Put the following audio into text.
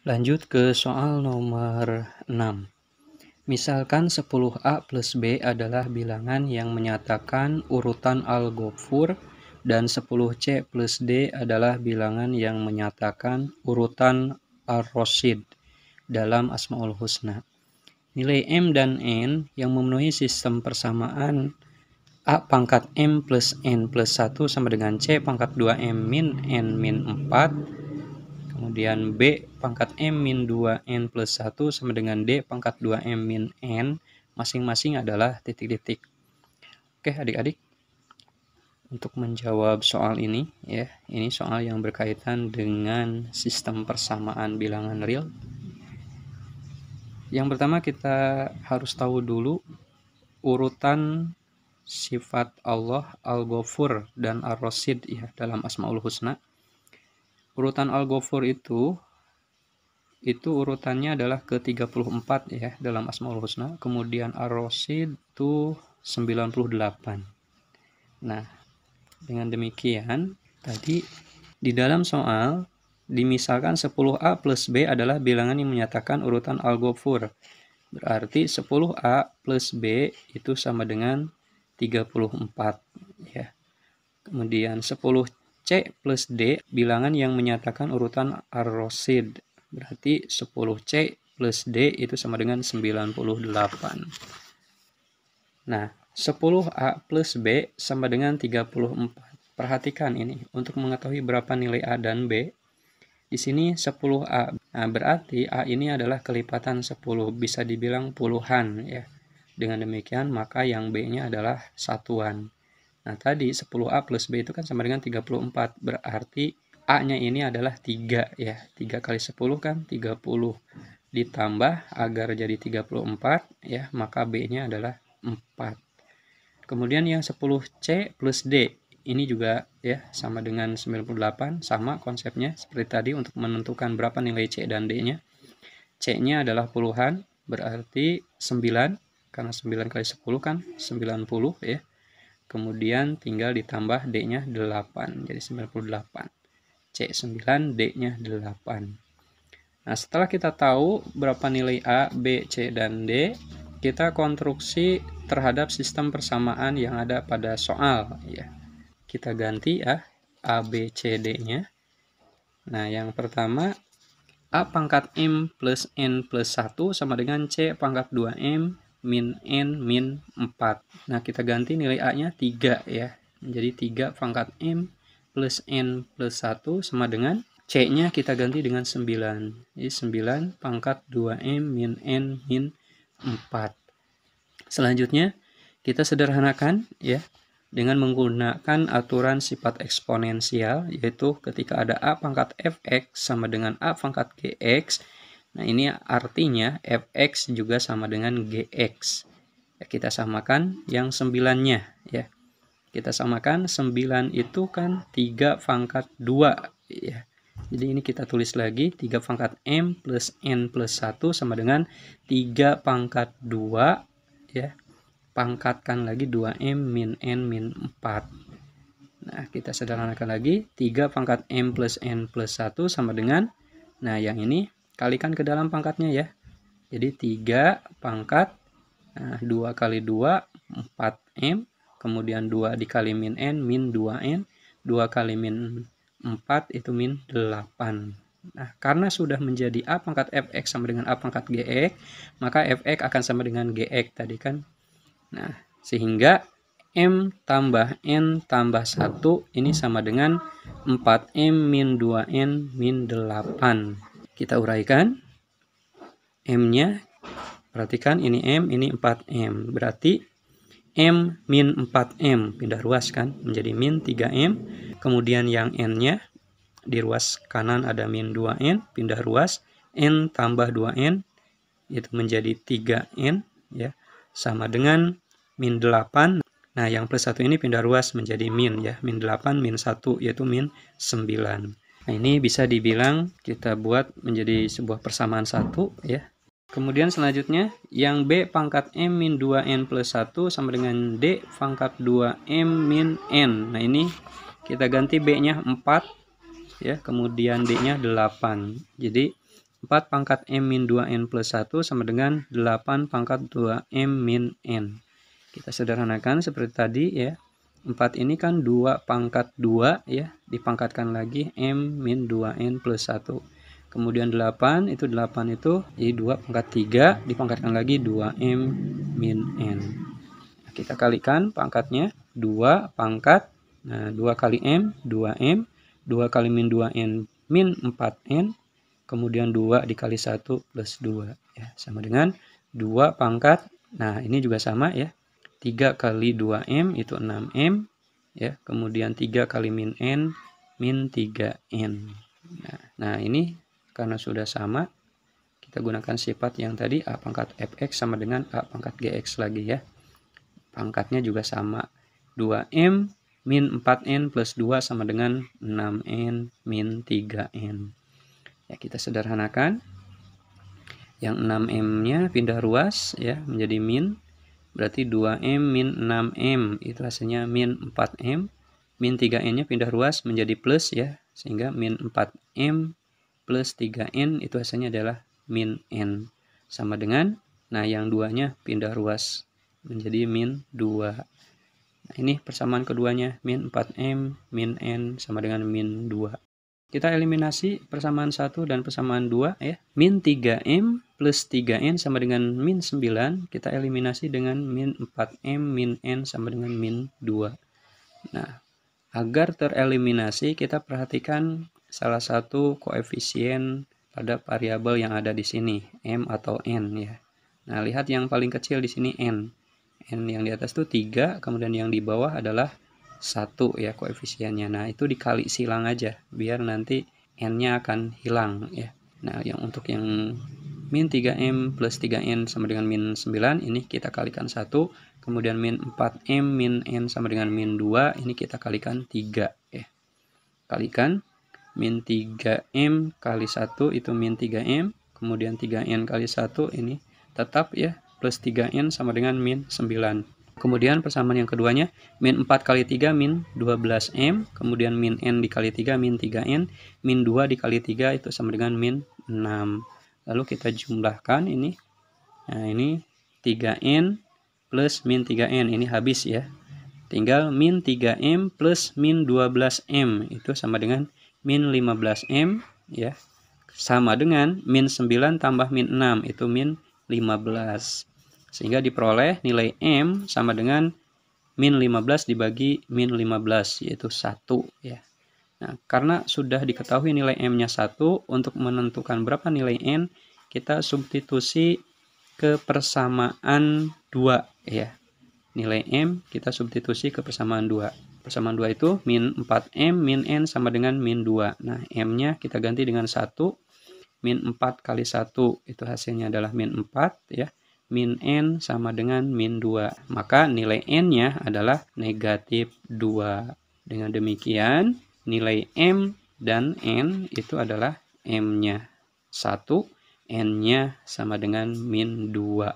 Lanjut ke soal nomor 6. Misalkan 10A plus B adalah bilangan yang menyatakan urutan al-Ghafur dan 10C plus D adalah bilangan yang menyatakan urutan ar-Rasyid dalam Asmaul Husna. Nilai M dan N yang memenuhi sistem persamaan A pangkat M plus N plus 1 sama dengan C pangkat 2M min N min 4. Kemudian B pangkat M min 2N plus 1 sama dengan D pangkat 2M min N, masing-masing adalah titik-titik. Oke adik-adik, untuk menjawab soal ini ya, ini soal yang berkaitan dengan sistem persamaan bilangan real. Yang pertama kita harus tahu dulu urutan sifat Allah Al-Ghafur dan Ar-Rasyid ya dalam Asmaul Husna. Urutan Al-Ghafur itu urutannya adalah ke-34 ya dalam Asmaul Husna. Kemudian Ar-Rasyid itu 98. Nah, dengan demikian tadi di dalam soal dimisalkan 10A plus B adalah bilangan yang menyatakan urutan Al-Ghafur. Berarti 10A plus B itu sama dengan 34 ya. Kemudian 10C plus D bilangan yang menyatakan urutan Ar-Rasyid. Berarti 10C plus D itu sama dengan 98. Nah, 10A plus B sama dengan 34. Perhatikan ini, untuk mengetahui berapa nilai A dan B, di sini 10A. Nah, berarti A ini adalah kelipatan 10, bisa dibilang puluhan ya. Dengan demikian, maka yang B-nya adalah satuan. Nah, tadi 10A plus B itu kan sama dengan 34. Berarti A-nya ini adalah 3 ya. 3 kali 10 kan 30. Ditambah agar jadi 34 ya, maka B-nya adalah 4. Kemudian yang 10C plus D. Ini juga ya sama dengan 98. Sama konsepnya seperti tadi untuk menentukan berapa nilai C dan D-nya. C-nya adalah puluhan, berarti 9. Karena 9 kali 10 kan 90 ya. Kemudian tinggal ditambah D-nya 8, jadi 98. C 9, D-nya 8. Nah, setelah kita tahu berapa nilai A, B, C, dan D, kita konstruksi terhadap sistem persamaan yang ada pada soal. Ya. Kita ganti ya, A, B, C, D-nya. Nah, yang pertama, A pangkat M plus N plus 1 sama dengan C pangkat 2M min N min 4. Nah, kita ganti nilai A-nya 3 ya. Jadi 3 pangkat M plus N plus 1 sama dengan C-nya kita ganti dengan 9. Jadi 9 pangkat 2M min N min 4. Selanjutnya, kita sederhanakan ya dengan menggunakan aturan sifat eksponensial, yaitu ketika ada A pangkat Fx sama dengan A pangkat Gx. Nah, ini artinya Fx juga sama dengan Gx. Ya, kita samakan yang 9-nya ya. Kita samakan 9 itu kan 3 pangkat 2 ya. Jadi ini kita tulis lagi 3 pangkat M plus N plus 1 sama dengan 3 pangkat 2 ya. Pangkatkan lagi 2M min N min 4. Nah, kita sederhanakan lagi 3 pangkat M plus N plus 1 sama dengan, nah yang ini kalikan ke dalam pangkatnya ya. Jadi 3 pangkat 2 kali 2 4M, kemudian 2 dikali min N min 2N, 2 kali min 4 itu min 8. Nah, karena sudah menjadi A pangkat Fx sama dengan A pangkat Gx, maka Fx akan sama dengan Gx tadi kan. Nah, sehingga M tambah N tambah 1 ini sama dengan 4M min 2N min 8. Kita uraikan. M-nya, perhatikan ini M, ini 4M. Berarti M min 4M, pindah ruas kan, menjadi min 3M. Kemudian yang N-nya, di ruas kanan ada min 2N, pindah ruas. N tambah 2N, itu menjadi 3N, ya, sama dengan min 8. Nah, yang plus 1 ini pindah ruas menjadi min, ya, min 8, min 1, yaitu min 9. Nah, ini bisa dibilang kita buat menjadi sebuah persamaan 1, ya. Kemudian selanjutnya, yang B pangkat M min 2N plus 1 sama dengan D pangkat 2M min N. Nah, ini kita ganti B-nya 4, ya, kemudian D-nya 8. Jadi, 4 pangkat M min 2N plus 1 sama dengan 8 pangkat 2M min N. Kita sederhanakan seperti tadi ya. 4 ini kan 2 pangkat 2 ya, dipangkatkan lagi M min 2N plus 1. Kemudian 8 itu jadi 2 pangkat 3 dipangkatkan lagi 2M min N. Nah, kita kalikan pangkatnya 2 pangkat, nah 2 kali M 2M, 2 kali min 2N min 4N, kemudian 2 dikali 1 plus 2 ya, sama dengan 2 pangkat, nah ini juga sama ya, 3 kali 2M itu 6M ya, kemudian 3 kali min N min 3N. Nah ini karena sudah sama, kita gunakan sifat yang tadi A pangkat Fx sama dengan A pangkat Gx lagi ya. Pangkatnya juga sama, 2M min 4N plus 2 sama dengan 6N min 3N. Ya, kita sederhanakan. Yang 6M-nya pindah ruas ya menjadi min. Berarti 2M min 6M itu hasilnya min 4M. Min 3N-nya pindah ruas menjadi plus ya. Sehingga min 4M plus 3N itu hasilnya adalah min N. Sama dengan, nah yang 2-nya pindah ruas menjadi min 2. Nah ini persamaan keduanya, min 4M min N sama dengan min 2. Kita eliminasi persamaan 1 dan persamaan 2 ya. Min 3M plus 3N sama dengan min 9. Kita eliminasi dengan min 4M min N sama dengan min 2. Nah, agar tereliminasi kita perhatikan salah satu koefisien pada variabel yang ada di sini, M atau N ya. Nah, lihat yang paling kecil di sini N. N yang di atas itu 3, kemudian yang di bawah adalah 1 ya koefisiennya. Nah itu dikali silang aja biar nanti N-nya akan hilang ya. Nah untuk yang min 3M plus 3N sama dengan min 9 ini kita kalikan 1. Kemudian min 4M min N sama dengan min 2 ini kita kalikan 3 ya. Kalikan min 3M kali 1 itu min 3M. Kemudian 3N kali 1 ini tetap ya plus 3N sama dengan min 9. Kemudian persamaan yang keduanya, min 4 kali 3 min 12M, kemudian min N dikali 3 min 3N, min 2 dikali 3 itu sama dengan min 6. Lalu kita jumlahkan ini. Nah ini 3N plus min 3N, ini habis ya. Tinggal min 3M plus min 12M, itu sama dengan min 15M ya. Sama dengan min 9 tambah min 6, itu min 15. Sehingga diperoleh nilai M sama dengan min 15 dibagi min 15, yaitu 1 ya. Nah, karena sudah diketahui nilai M-nya 1, untuk menentukan berapa nilai N, kita substitusi ke persamaan 2 ya. Nilai M kita substitusi ke persamaan 2. Persamaan 2 itu min 4M min N sama dengan min 2. Nah, M-nya kita ganti dengan 1. Min 4 kali 1 itu hasilnya adalah min 4 ya. Min N sama dengan min 2. Maka nilai N-nya adalah negatif 2. Dengan demikian, nilai M dan N itu adalah M-nya 1, N-nya sama dengan min 2.